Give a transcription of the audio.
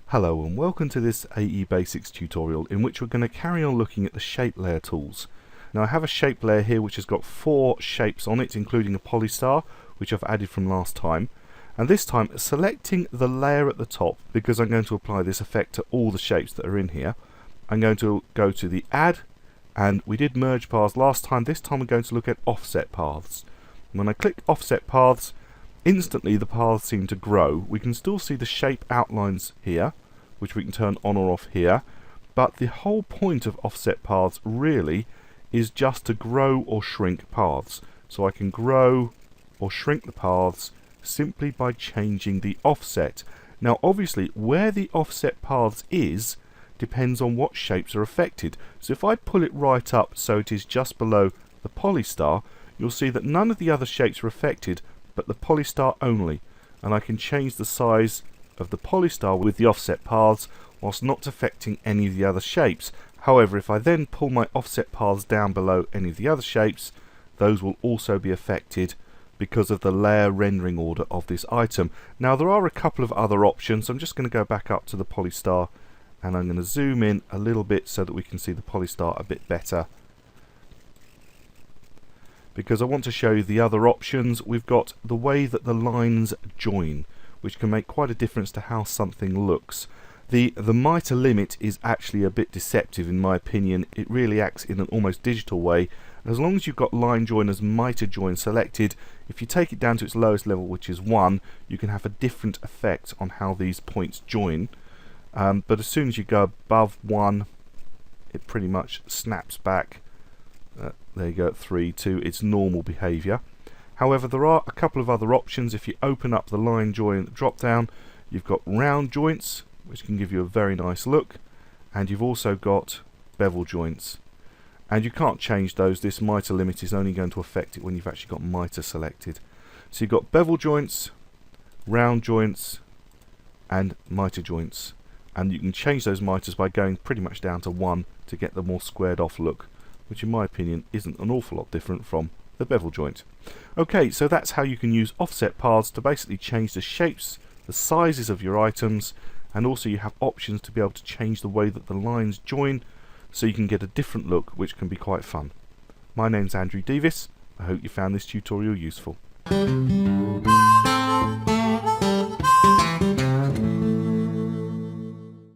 Hello and welcome to this AE Basics tutorial in which we're going to carry on looking at the shape layer tools. Now I have a shape layer here which has got 4 shapes on it, including a polystar which I've added from last time, and this time selecting the layer at the top, because I'm going to apply this effect to all the shapes that are in here. I'm going to go to the add, and we did merge paths last time. This time we're going to look at offset paths. When I click offset paths, instantly the paths seem to grow. We can still see the shape outlines here, which we can turn on or off here, but the whole point of offset paths really is just to grow or shrink paths. So I can grow or shrink the paths simply by changing the offset. Now obviously where the offset paths is depends on what shapes are affected. So if I pull it right up so it is just below the polystar, you'll see that none of the other shapes are affected but the polystar only, and I can change the size of the polystar with the offset paths whilst not affecting any of the other shapes. However, if I then pull my offset paths down below any of the other shapes, those will also be affected because of the layer rendering order of this item. Now there are a couple of other options. I'm just going to go back up to the polystar and I'm going to zoom in a little bit so that we can see the polystar a bit better, because I want to show you the other options. We've got the way that the lines join, which can make quite a difference to how something looks. The mitre limit is actually a bit deceptive in my opinion. It really acts in an almost digital way. As long as you've got line join as mitre join selected, if you take it down to its lowest level, which is 1, you can have a different effect on how these points join. But as soon as you go above 1, it pretty much snaps back. There you go, at 3 to its normal behaviour. However, there are a couple of other options. If you open up the line join drop down, you've got round joints, which can give you a very nice look, and you've also got bevel joints, and you can't change those. This mitre limit is only going to affect it when you've actually got mitre selected. So you've got bevel joints, round joints and mitre joints, and you can change those mitres by going pretty much down to 1 to get the more squared off look, which in my opinion isn't an awful lot different from the bevel joint. Okay, so that's how you can use offset paths to basically change the shapes, the sizes of your items, and also you have options to be able to change the way that the lines join so you can get a different look, which can be quite fun. My name's Andrew Davis. I hope you found this tutorial useful.